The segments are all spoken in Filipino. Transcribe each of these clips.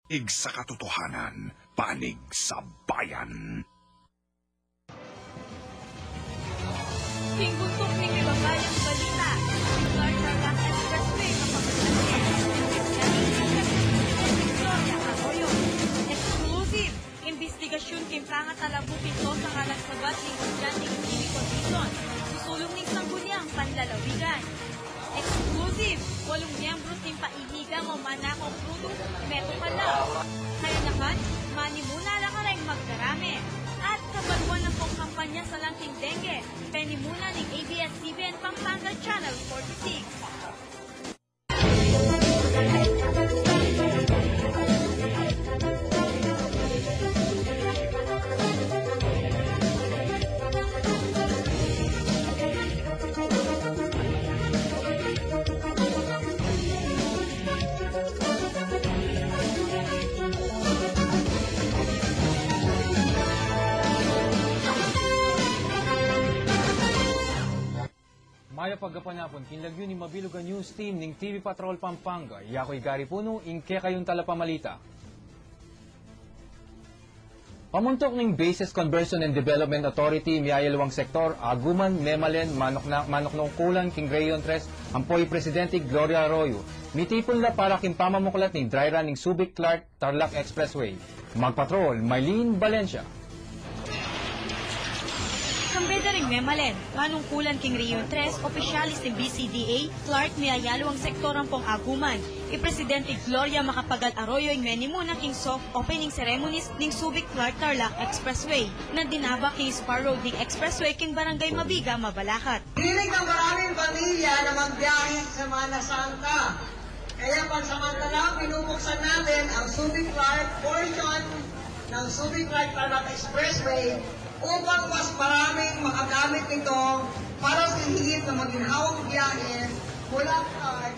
Panig sa katotohanan, panig sa bayan. Tingbuntok ng ibabayang balita. Clark Tarlac Expressway Victoria Arroyo. Exclusive. Investigasyon kimpangat alabukin to sa kalasnabat ng estudyanteng civil condition. Susulong ng sangguniang panlalawigan. Exclusive. 8 miyembros ng paihigang o manakaw krudo meto pala. Kayanakan, manimuna lang ka rin magdarami. At kabaluan ng pong kampanya sa Lanting Dengue, penimuna ng ABS-CBN Pampanga Channel 46. Maya pagkapanapon, kinlagyo ni Mabiluga News Team ng TV Patrol Pampanga. Yakoy Gary Puno, ingke kayong talapamalita. Pamuntok ng Bases Conversion and Development Authority, miyayalawang sektor, Aguman, Memalen, Manoknong King Rayon 3, Ampoy Presidente Gloria Arroyo. Mitipon na para kimpamamuklat ng dry run ng Subic Clark Tarlac Expressway. Magpatrol, Maylene Valencia. Kambeda ring Memalen, panungkulan King Rayon 3, opisyalis ng BCDA, Clark miyayalo ang sektoran pong Aguman. Presidente Gloria Macapagal Arroyo ang menimuna king soft opening ceremonies ng Subic Clark Tarlac Expressway na dinabak king Spar Road ng Expressway king Barangay Mabiga, Mabalacat. Hilig ng maraming pamilya na magbiyahe sa Semana Santa. Kaya pansamantala, pinubuksan natin ang Subic Clark portion ng Subic Clark Tarlac Expressway upang mas maraming makagamit nito para sa higit na maginhawang biyahe mula Clark.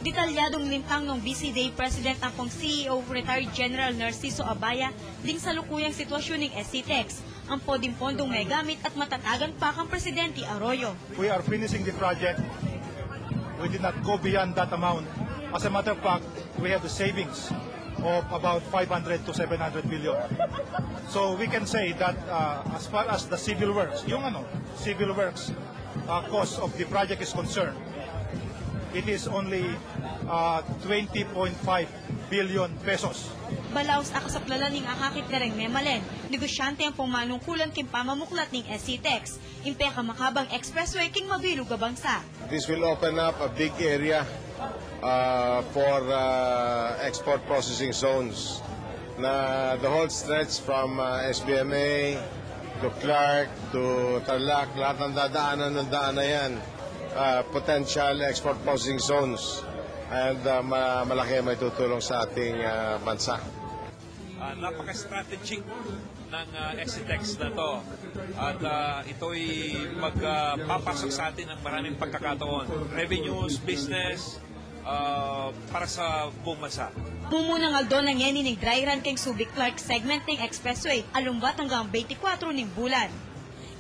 Detalyadong lintang ng BCDA President ang pong CEO Retired General Narciso Abaya ding sa lukuyang sitwasyon ng SCTEX, ang pondong may gamit at matatagan pa kang Presidente Arroyo. We are finishing the project. We did not go beyond that amount. As a matter of fact, we have the savings of about 500 to 700 billion. So we can say that as far as the civil works, civil works cost of the project is concerned, it is only 20.5 billion pesos. Balaos akasaplalan ng akakit na rin Memalen, negosyante ang pumanungkulan king pamamuklat ng SCTEX, impeka makabang expressway king Mabiluga Bangsa. This will open up a big area for export processing zones. Na the whole stretch from SBMA to Clark to Tarlac, lahat ng daan na yan. Potential export processing zones, and malaki may tutulong sa ating bansa. Napaka-strategic ng SCTEX na to at ito'y magpapasok sa atin ng maraming pagkakataon. Revenues, business, para sa buong bansa. Mumunang aldo ng yeni ng dry run keng Subic Clark segment ng Expressway, alumbat hanggang 24 ng bulan.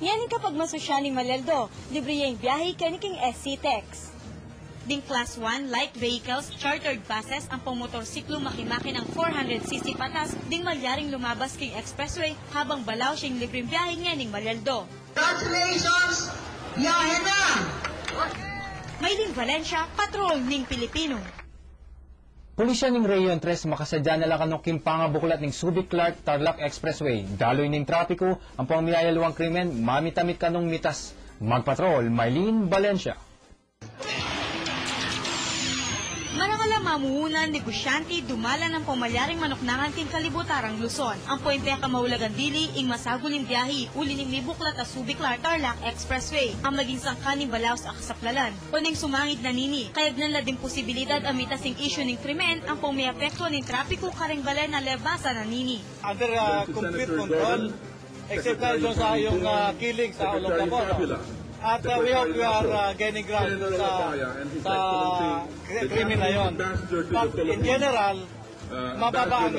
Yan kapag masosya ni Maleldo, libre yung biyahe kaniking SCTEX. Ding Class 1 light vehicles, chartered buses, ang pangmotorsiklo makimaki ng 400cc patas, ding malyaring lumabas king Expressway habang balaw siyang libreng biyahe nga ning Maleldo. Congratulations! Biyahe na! Maylene Valencia, Patrol ning Pilipino. Pulisya ng Rayon 3 makasadya na lang kanong kimpangabuklat ng Subic Clark Tarlac Expressway. Daloy ng trapiko, ang pangmiyayalawang krimen, mamitamit kanong mitas. Magpatrol, Maylene Valencia. Marangala mamuhunan, negosyante, dumala ng pumalyaring manoknangan king kalibutarang Luzon. Ang pointe ka maulagan dili, ing masaguling biyahe, uli ning mibuklat at Subic Clark Tarlac Expressway. Ang maging sangkaning balaos akasaplalan. O ning sumangit na nini, kayagnan la din posibilidad amitasing issue ng krimen, ang pumiapekto ng trapiko karing balay na lebasa na nini. Under complete control, except na doon sa yung killing sa Olongapo. At we hope we are gaining ground sa krimen na yun. But in general, mababa ang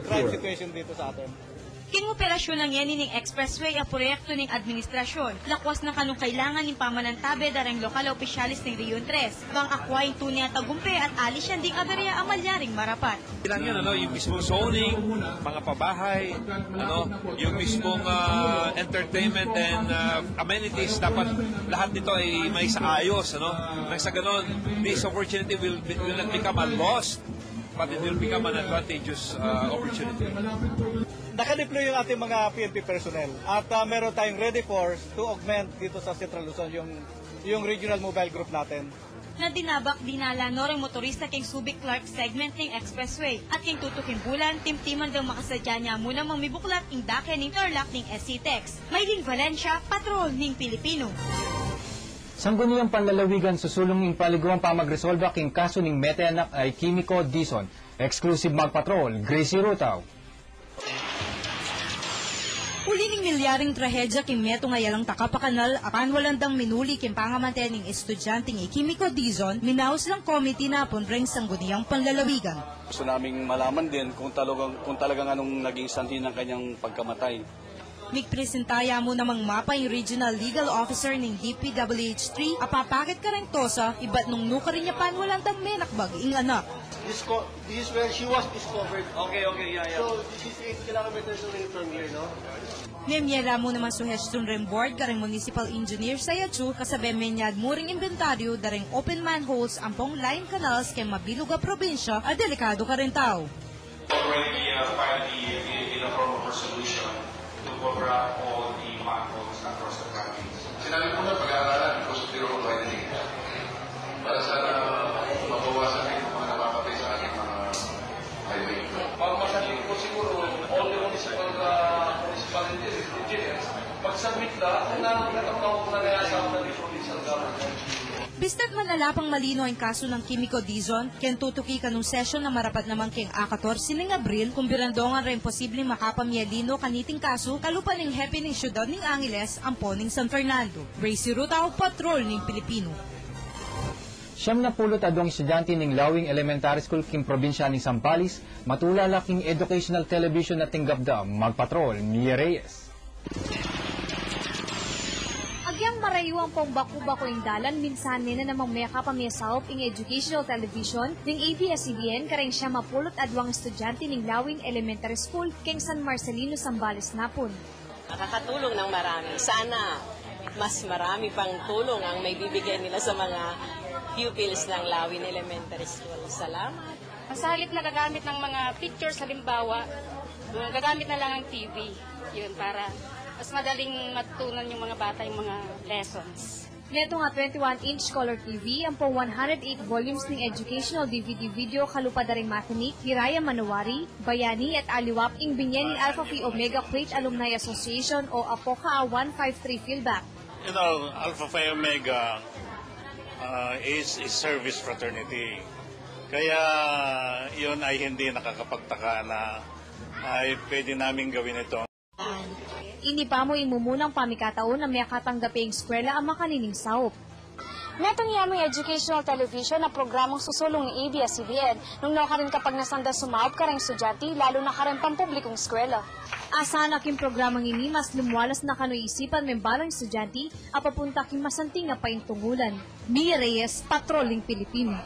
crime situation dito sa atin. Kinuoperasyon ng Yenining Expressway ang proyekto ng administrasyon. Lakwas na kanong kailangan ng pamanantabe darang lokal na opisyalis ng Region 3. Bang akwain tunay at tagumpe at alis yan ding aberya amalyaring marapat. Ilang yan, yung mismong zoning, mga pabahay, yung mismong entertainment and amenities, dapat lahat nito ay may saayos. Nang sa ganon, this opportunity will not become a loss, but it will become an advantageous opportunity. Nakadeploy yung ating mga PNP personnel at meron tayong ready force to augment dito sa Central Luzon yung regional mobile group natin. Na dinabak dinala norang motorista king Subic Clark segment ng expressway at king tutuking bulan timtiman daw makasadya niya muna mamibuklat ing dake ng Tarlac ng SCTEX. Maylin Valencia, Patrol ng Pilipino. Sangguniang panlalawigan susulong ng paliguang pamagresolba king kaso ng mete-anak ay Kimiko Dizon. Exclusive magpatrol, Gracie Rutaw. Uli ning milyaring trahedya king meto ngayalang takapakanal apan walandang minuli king pangamanten ng estudyante ng Kimiko Dizon, minaos lang committee na punreng sangguniang panlalawigan. Gusto naming malaman din kung talagang anong naging sanhi ng kanyang pagkamatay. Migpresentaya mo namang mapa yung Regional Legal Officer ng DPWH3, apapakit ka rin tosa, iba't nung nuka rin niya pan walang dang menakbag ing anak. This is where she was discovered. Okay, yeah. So, this is 8 kilometers away from here, no? Nemyera mo naman suhestyon rin board kareng municipal engineer sa Yachu kasabi menyag mo ring inventaryo daring open manholes ampong line canals kay mabilog a probinsya at delikado ka rin tao. Already finally in a form of resolution to cover up all the manholes across the province. Sinabi ko na pag-aaralan because of the road widening. Para sana mabawasan yung mga napapatay sa ating mga highway. Masalit po siguro all the municipalities, engineers, pag-submit na natataw ko na nasa ng provincial government. Bista't manalapang malino ang kaso ng Kimiko Dizon, kaya tutuki kanong session na marapat naman keng A14 ng Abril, kung birandongan rin posibleng makapamyalino kaniting kaso, kalupa ng hepe ng syudad ng Angeles, ampo ng San Fernando. Gracie Rutaw, Patrol ng Pilipino. Siyam na pulot adong estudyante ng Lawing Elementary School king probinsya ni Zambales, matulala king educational television na tinggapda, magpatrol, Mia Reyes. Agyang marayuang pong baku-bako ing dalan, minsan nina namang may kapamiyasawp ing educational television ng ABS-CBN kareng siya mapulot adwang estudyante ng Lawing Elementary School king San Marcelino, Zambales napon. Nakakatulong ng marami. Sana mas marami pang tulong ang may bibigay nila sa mga pupils ng Lawing Elementary School. Salamat. Sa halip na gagamit ng mga pictures, halimbawa, gagamit na lang ng TV. Yun, para mas madaling matutunan yung mga bata yung mga lessons. Neto nga 21-inch color TV, ang po 108 volumes ng educational DVD video kalupa daring Matinik, Hiraya Manawari, Bayani at Aliwap ing binyen ni Alpha Phi Omega Plate Alumni Association o APOCA 153 Fieldback. You know, Alpha Phi Omega is service fraternity. Kaya yun ay hindi nakakapagtaka na ay pwede namin gawin ito. Ini pa mo imumunang pamikataon na may katanggaping eskwela ang makanining saup. Netong yamong educational television na programang susulong ni ABS-CBN nung nakarin kapag nasanda sumaop ka rin estudyante, lalo na ka rin pampublikong eskwela. Asa na king programang ini mas lumuwalas na kano'y isipan may balang estudyante at papunta king masanting na paintungulan. Mia Reyes, Patrolling Pilipino.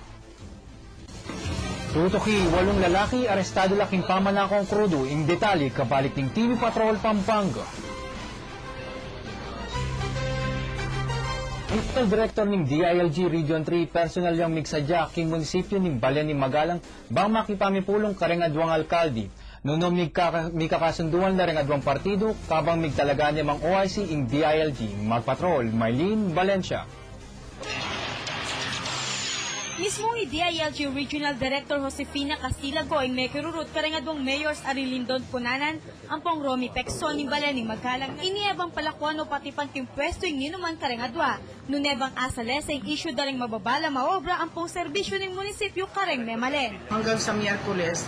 Tutuki, 8 lalaki, arestado laking pamanakong krudo, ing detalye kabalik ng TV Patrol Pampanga. Ang Director ng DILG Region 3, personal yung migsadya king munisipyo ng Balen ng Magalang, bang makipamipulong kareng adwang alkalde. Nunom mikakasunduan na rin adwang partido, kabang migtalaga niya mang OIC ing DILG. Magpatrol, Maylin Valencia. Mismong DILG Regional Director Josefina Castilago ay may kirurut karengadong Mayors Arilindon Punanan, ampong Romy Pexon ng Balen ng Magalang. Iniebang palakuan o pati panting pwesto yung ninuman karengadwa. Nunebang asales ay issue daling mababala maobra ampong serbisyo ng munisipyo kareng Memalen. Hanggang sa Miyerkules,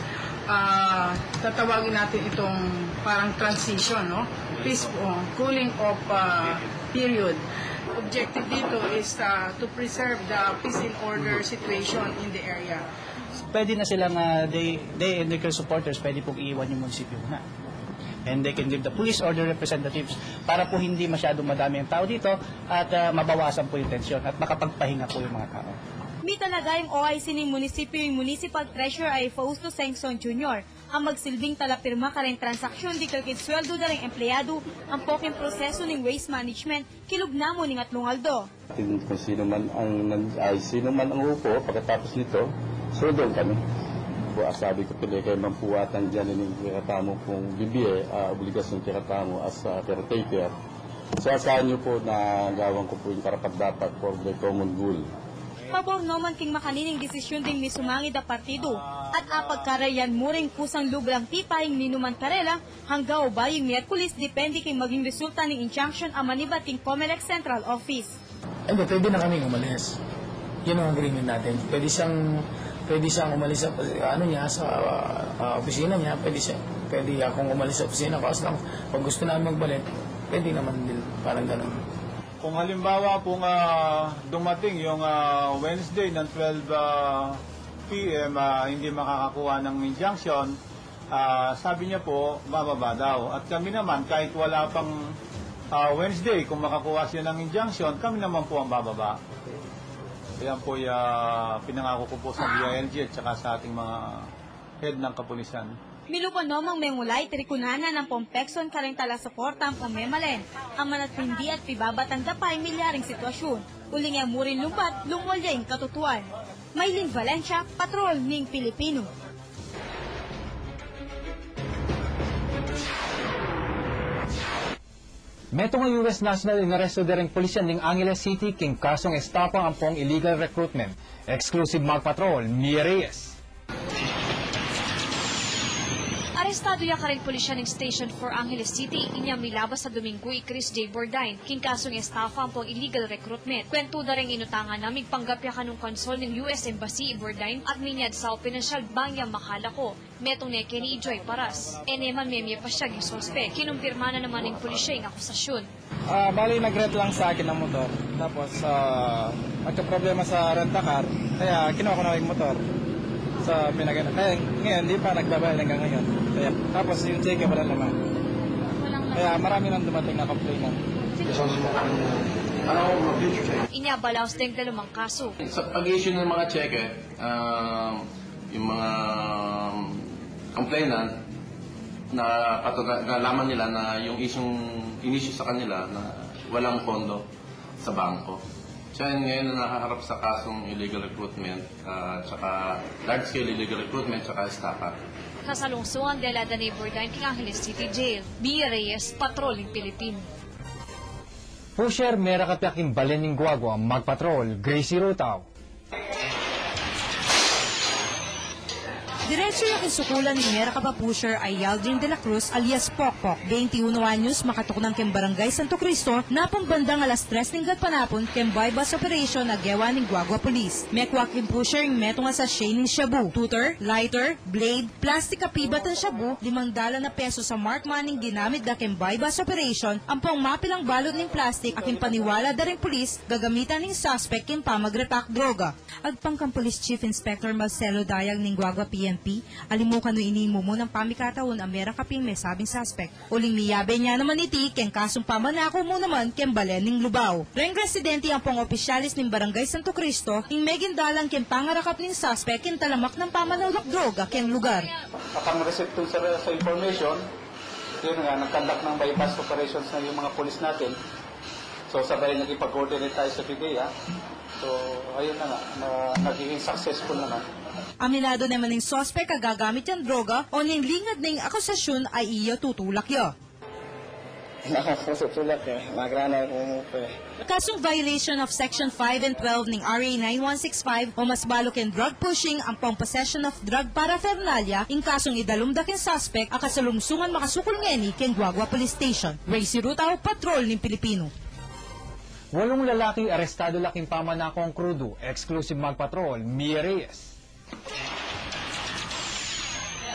tatawagin natin itong parang transition, no? Peaceful, cooling off period. Objective dito is to preserve the peace and order situation in the area. Pwede na silang they and their supporters, pwede pong iiwan yung munisipyo na. and they can give the police or the representatives para po hindi masyadong madami ang tao dito at mabawasan po yung tensyon at makapagpahinga po yung mga tao. May talagayang OIC ng munisipyo yung Municipal Treasurer ay Fausto Sengson Jr. ang magsilbing talapirma ka rin transaksyon di kakit sweldo na rin empleyado ang poking proseso ng waste management kilugnamo ng Atlongaldo. Kung sino man ang upo, pagkatapos nito, sweldo kami. Sabi ko pala kayo mampuwatan dyan yung kiratamo kung bibiye, obligasyon kiratamo as caretaker. So asahan nyo po na gawin ko po yung karapat-dapat for the common goal. Pabor naman king makanining desisyon ding ni sumangid a partido at apagkarayan mo ring kusang lubrang tipahing ninuman karela hanggang ubaying Miyerkules depende kay maging resulta ng injunction ang manibating Comelec Central Office. Hindi, pwede na kaming umalis. Yun ang agreement natin. Pwede siyang umalis sa opisina niya. Pwede akong umalis sa opisina ko. As lang, pag gusto namin magbalik, pwede naman din. Parang ganun. Kung halimbawa kung dumating yung Wednesday ng 12 p.m. Hindi makakakuha ng injunction, sabi niya po, bababa daw. At kami naman, kahit wala pang Wednesday, kung makakuha siya ng injunction, kami naman po ang bababa. Yan po pinangako ko po sa DILG at saka sa ating mga head ng kapulisan. Milupan namang mengulay trikunana ng Pompexon karing talasupporta ang pamemalen, ang manatindi at pibabatang dapay milyaring sitwasyon. Uling ang murin lumbat, lumwalya yung katutuan. Maylin Valencia, Patrol ng Pilipino. Meto nga US National inaresto dereng pulisyan ng Angeles City king kasong estapa ang pong illegal recruitment. Exclusive magpatrol, Mia Reyes. Arestado ya karing pulisya ng Station 4 Angeles City, inya milabas sa Domingo Chris J. Bordain, king kasong estafa ang pong illegal recruitment. Kwento da rin inutangan namig panggapya kanong konsol ng US Embassy Bordain at minyad sa pinansyal bangya makala ko. Metong neke ni Joy Paras. Eneman memye pa siya ng sospe. Kinumpirma na naman ng pulisya yung akusasyon. Bali, nag-rent lang sa akin ng motor. Tapos, magka-problema sa rent-a-car. Kaya, kinuha ko na yung motor. Sa pinagana. Kaya ngayon, hindi pa nagbabayad hanggang ngayon. Kaya, tapos yung cheque wala naman. Kaya marami nang dumating na complainant. Inya balaos ding dalawang kaso. Sa pag-issue ng mga cheque, yung mga complainant na nalaman nila na yung in-issue sa kanila na walang pondo sa bangko. Siya ngayon na nakaharap sa kasong illegal recruitment, tsaka large-scale illegal recruitment, tsaka estafa. Kasalungsungan dela da neighbor din king Angeles City Jail. Mia Reyes, Patrol ng Pilipino. Pusher, mera katyaking balen ng guagwa, magpatrol, Gracie Rutaw. Diretso yung isukulan ni Mera Kapapusher ay Yaldrin de la Cruz alias Pokpok, 21 anyos, makatuknang kem Barangay Santo Cristo, na pambandang alas 3 ng gatpanapon kem bypass operation na gawa ng Guagua Police. Mekwak yung pusher yung metong sa shay ng shabu, tutor, lighter, blade, plastic kapibat ng shabu, ₱5 na peso sa mark maning ginamit da kem bypass operation, ang pang mapilang balot ng plastic aking paniwala da rin police, gagamitan ng suspect kem pamagrepak droga. Agpangkang Police Chief Inspector Marcelo Dayag ng Guagua PNP, alimukan no inimo mo ng pamikataon ang mera kaping may sabing suspect. Uling miyabe niya naman iti, ken kasong pamanako mo naman ken balen ng lubaw. Reng residente ang pang opisyalis ng Barangay Santo Cristo, ing megindalan ken pangarakap ng suspect ken talamak ng pamanawak droga ken lugar. Kapang reseptong sa information, yun nga, nagkandak ng bypass operations na yung mga polis natin. So sabay nagipag-coordinate tayo sa PDEA. So ayun na nga, nagiging successful naman. Aminado naman ng suspect agagamit yung droga o ning lingad ng akusasyon ay iya tutulak yo. Nakakasutulak magrana ko mo pa. Kasong violation of Section 5 and 12 ng RA 9165 o mas balok in drug pushing ang pang possession of drug paraphernalia in kasong idalumdakin suspect akasalungsungan makasukol ngeni ken Guagua Police Station. Gracie Rutaw, Patrol ng Pilipino. 8 lalaking arestado laking pamanakong krudo, exclusive magpatrol, Mia Reyes.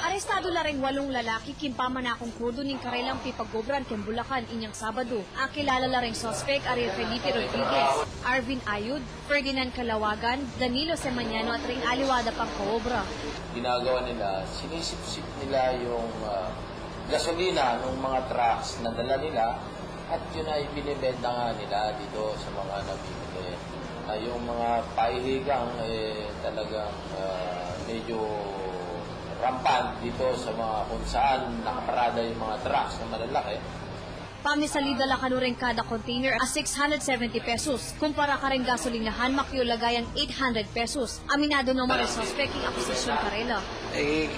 Arestado la ring 8 lalaki kimpamanakong krudo ning karelang pipagobran ken Bulacan inyang Sabado. Akilala la ring suspect Ariel Felipe Rodriguez, Arvin Ayud, Ferdinand Calawagan, Danilo Semaniano at ring aliwada pang kaobra. Ginagawa nila, sinisip-sip nila yung gasolina ng mga trucks na dala nila at yun ay binibenta nga nila dito sa mga nabibili. Yung mga pahihigang talagang medyo rampant dito sa mga kung saan nakaparada yung mga trucks na malalaki. Pamisalida la kanuring kada container a 670 pesos. Kumpara ka rin gasolinahan makiulagay ang 800 pesos. Aminado naman ang suspect yung akusasyon karela.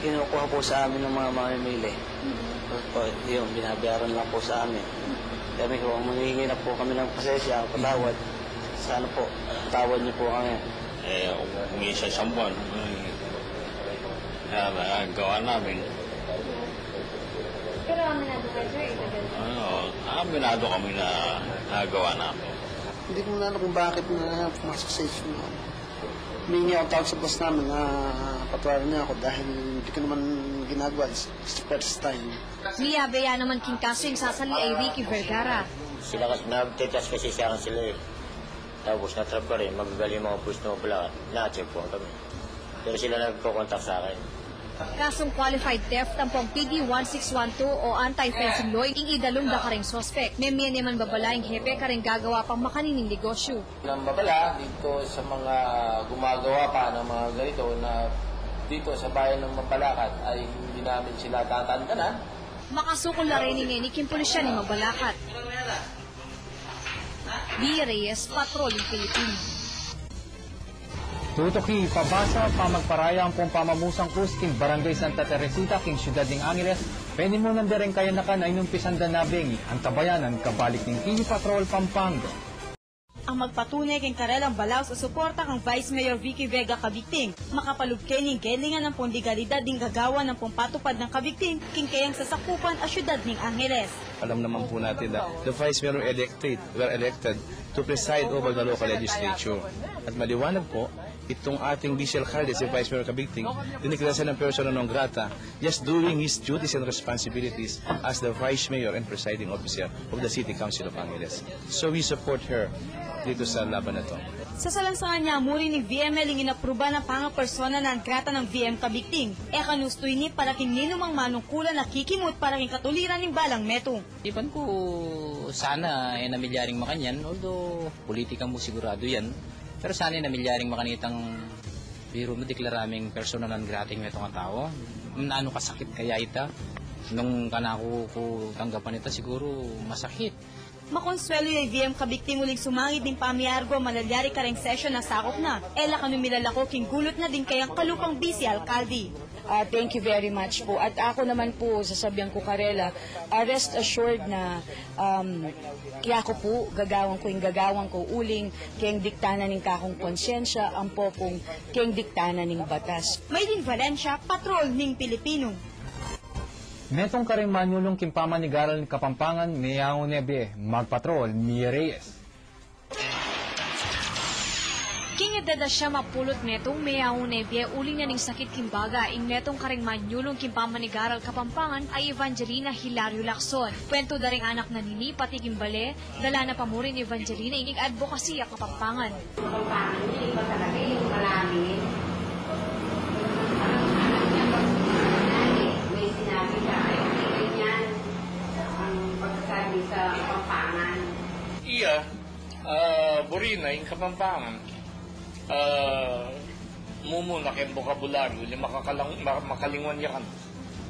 Kinukuha po sa amin ng mga mamimili. Yung binabayaran lang po sa amin. Kami po, manghihingi na po kami ng pasensya, patawad. Sana po, patawad niyo po kami. Kung isa isang buwan, gawa namin. Pero aminado kayo, sir, Aminado kami na nagawa namin. Hindi ko na kung bakit na pumasok sa issue na humingi ako tawag sa boss namin na patawarin niya ako dahil hindi ko naman ginagawa. It's the first time. Niyabaya naman king kaso yung sasali ay Ricky Vergara. Sila kasi nag-test kasi siya sila eh. Tapos na-trap ka rin, magagaling mga pulis na pala, na-check po kami. Pero sila nagpo-contact sa akin. Kasong qualified theft ang pong PD 1612 o anti-fencing law ing idalong da karing suspect. May naman babalaing hepe karing gagawa pang makanining negosyo. Nang babala dito sa mga gumagawa pa ng mga ganito na dito sa bayan ng Mabalacat ay hindi namin sila tatantanan. Makasukol na rin ni Kim Pulisya ni Mabalacat. B. Reyes, Patrolling Pilipinas. Tutuki, pabasa, pamagparaya ang pamamusang krus king Barangay Santa Teresita king Siyudad ng Angeles, pwede mo nang direng kaya nakan ay nung pisanda nabing ang tabayanan kabalik ng Kini Patrol Pampanga. Ang magpatunay king karelang balaw sa suporta kang Vice Mayor Vicky Vega Kabigting, makapalugkay ning gelingan ng pondigalidad ding gagawa ng pumpatupad ng Kabigting king kayang sasakupan ang Siyudad ng Angeles. Alam naman po natin na the Vice Mayor were elected to preside over the local legislature. At maliwanag po, itong ating Vice Alcalde, si Vice Mayor Kabigting, diniklasan ng persona non grata, just doing his duties and responsibilities as the Vice Mayor and presiding officer of the City Council of Angeles. So we support her dito sa laban na to. Sa salansangan niya, muri ni VML ang inapruba na pangapersona ng grata ng VM Kabigting. Kanustoy ni para king ninumang manungkulan na kikimot para king katuliran ng balang metong. Ipan ko sana ay namilyaring makanyan, although politika mo sigurado yan. Pero sana na milyaring makanitang biro mo deklaraming personal ng grating metong tao. Ano kasakit kaya ita? Nung kanako ko tanggapan ita siguro masakit. Makonsuelo yung VM Kabigting muling sumangid ng pamiargo malalyari kareng session na sakop na. Ela kanumilalako king gulot na din kayang kalupang Vice Alcalde. Thank you very much po. At ako naman po, sasabihan ko Karela, rest assured na kaya ko po, gagawang ko uling kayang diktana ng kakong konsyensya, ang popong kayang diktana ng batas. Maylin Valencia, Patrol ng Pilipino. Metong karing manyulong kimpama ni Garal ng Kapampangan, Miyango Nebe, Magpatrol, Mi Reyes. King edada siya mapulot metong Miyango Nebe, uling na ning sakit kimbaga, ing metong karing manyulong kimpama ni Garal Kapampangan ay Evangelina Hilario Lacson. Kwento daring anak na nini, pati kimbale, dala na pamurin Evangelina ing advokasya Kapampangan. Kapampangan, hindi ba talaga yung malamin? Sinabi ka, ganyan ang pagkasabi sa Kapampangan. Iya, Burina, yung Kapampangan, mumuna kayong bokabularyo, makalingwan yakan.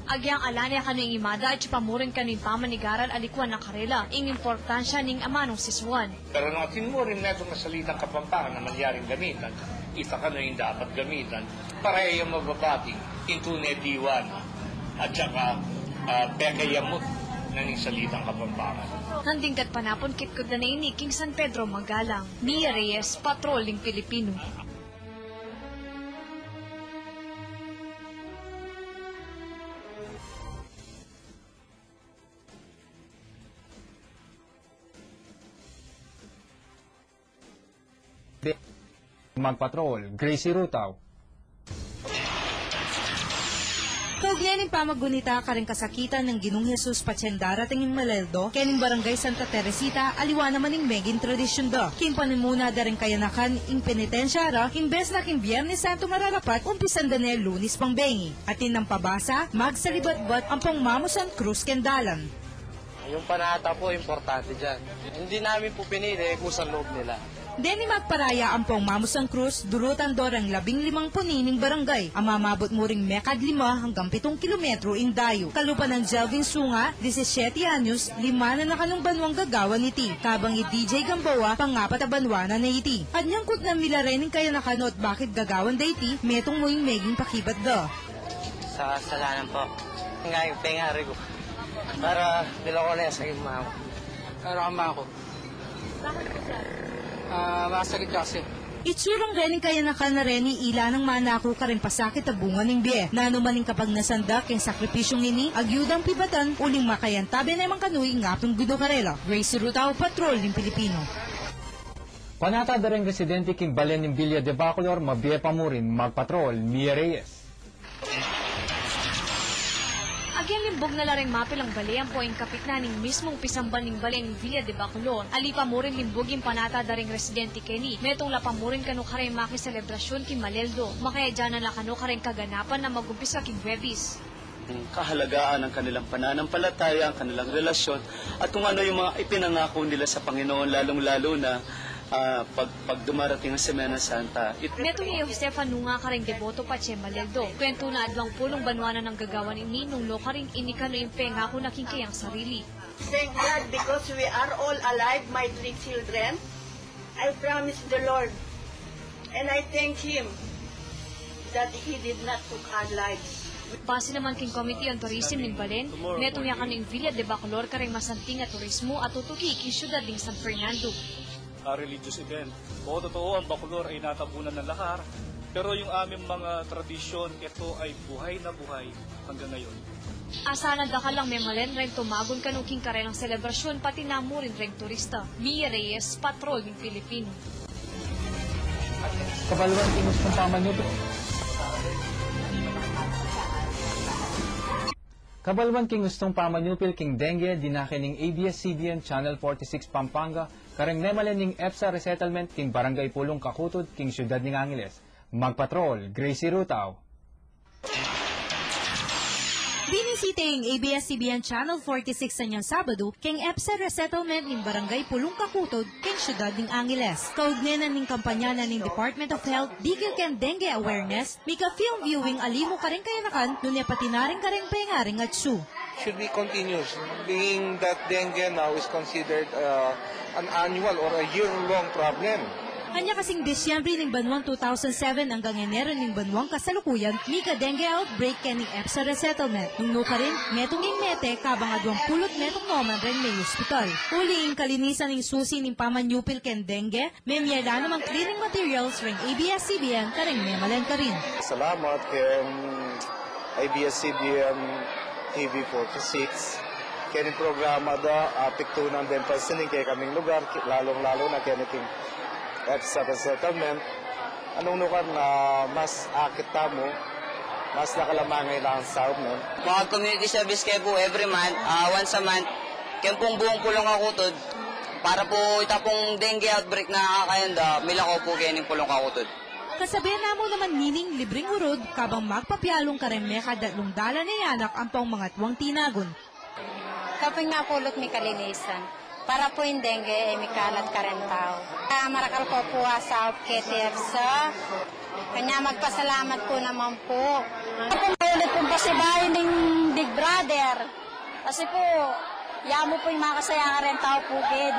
Agyang alanya kaning imada at pamurin kaning pamanigaral alikwan na karela, ing importansya ning amanong siswan. Pero natin mo rin na itong nasalitang Kapampangan na malyaring gamitan, ita ka na yung dapat gamitan, para yung mababating, intunay diwan. At saka pekayamot na ng salitang Kapampangan. Nandingkat panapon kitkod na ni King San Pedro Magalang, Mia Reyes, Patrolling Pilipino. Magpatrol, Gracie Rutaw. Kaugnayan ng pamagunita karing kasakitan ng Ginong Jesus Patsendara tingin Maleldo, kening Barangay Santa Teresita, aliwa naman ng megin tradisyon do. King panimuna daring kayanakan ing penitensyara, imbes na king Biyernes Santo mararapat, umpisan danel Lunis pangbengi. Atin ng pabasa, magsalibat-bat ang pangmamusan Cruz Kendalan. Yung panata po, importante dyan. Hindi namin po pinili kung sa loob nila. Deni magparaya ang pangmamusang Cruz, durutan dorang 15 punining barangay. Ang mamabot mo ring mekad 5 hanggang 7 kilometro ing dayo. Kalupan ng Jelvin Sunga, 17 anyos, 5 na nakanong banwang gagawa niti. Kabang i-DJ Gamboa, pangapat na banwana na iti. At nyangkot na milarening kaya nakanot bakit gagawan da iti, metong mo yung meging pakibat da. Sa kasalanan po, ngayon pengari ko. Para niloko na sa aking mama. Pero ama ako. Bakit po sir? Masakit kasi. Itsurang rening kaya na reni ila ng manako ka rin pasakit a bunga ng biye. Nanumaning kapag nasanda king sakripisyong ini, agyudang pibatan, uling makayantabi na yung kanuy ngapong gudo karela. Grace Rutao, Patrol ng Pilipino. Panata dareng residente king Balen ng Villa de Bacolor, mabiye pa mo rin magpatrol, Mia Reyes. Agyan limbog na laring mapil ang balayan po ang kapit na ning mismong pisamban ng balayang Villa de Bacolor. Alipa mo rin limbog yung panata daring residente Kenny. Metong lapang mo rin kano karing makiselebrasyon king Maleldo. Makaya dyan na kano karing kaganapan na magumpisa king Webis. Kahalagaan ng kanilang pananampalataya, ang kanilang relasyon, at kung ano yung mga ipinangako nila sa Panginoon, lalong-lalo na pag dumarating ang Semana Santa. Metong ni Josefa nunga karing deboto pa Che Maleldo. Kwento na adwang pulong banwana ng gagawan ini nung lo karing inikano yung pengako na kingkayang sarili. Thank God because we are all alive, my 3 children. I promise the Lord and I thank Him that He did not took our lives. Base naman king Committee on Tourism ng Balen, metong yakan ng Villa de Bacolor karing masanting at turismo at tutuki king syudad ng San Fernando. Religious event. Oo, totoo, ang Bacolor ay natabunan ng lahar, pero yung aming mga tradisyon, ito ay buhay na buhay hanggang ngayon. Asana dakalang memalen rin tumagon kanuking karelang selebrasyon pati namurin rin turista. Mia Reyes, Patrol ng Pilipino. Kabaluan tingus ng pamanyupil. Kabalwan king gustong pamanyupil king dengue dinakining ABS-CBN Channel 46 Pampanga kareng nemalen ning EPSA resettlement king Barangay Pulong Kakutod king Syudad ning Angeles. Magpatrol, Gracie Rutao. Binisiteng ABS-CBN Channel 46 sa niyang Sabado, king EPSA resettlement ng Barangay Pulong Kakutod, king Syudad ng Angeles. Kaugnenan ng kampanya na ng Department of Health, dikil ken dengue awareness, mika film viewing alimo karing kayanakan, nunya pati naring karing pengaring at su. Should be continuous, being that dengue now is considered an annual or a year-long problem. Kanya kasing Disyembre ng banwang 2007 hanggang Enero ng banwang kasalukuyan, mika dengue outbreak kening EPSA resettlement. Nung ka rin, metong yung mete, kabang adwang pulot metong noman rin may hospital. Uliing kalinisan ng susi ng pamanyupil ken dengue, may miyala namang cleaning materials ring ABS-CBN karing memalen ka rin. Salamat kay ABS-CBN TV46. Kaya programa da, piktunan din pasining kay kaming lugar, lalong-lalo na kaya nating EPSA resettlement, anong lugar na mas akita mo, mas nakalamangay lang sa amin. Mga community service kayo po every month, once a month, kaya pong buong Pulong Kakutod, para po itapong dengue outbreak na kakayanda, milako po kayo ng Pulong Kakutod. Kasabihan na mo naman mining libreng urod, kabang magpapyalong karemeka datlong dala ni anak ang pang mga tuwang tinagon. Kapag napulot may kalinisan, para po yung dengue, may kalat ka rin tao. Marakal ko po sa KTFSA. Kanya magpasalamat po naman po. Kung ulit pong pasibahin ng Big Brother. Kasi po, yamo po yung mga kasaya ka rin tao po, kid.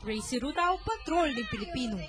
Gracie Rutao, Patrol ng Pilipino.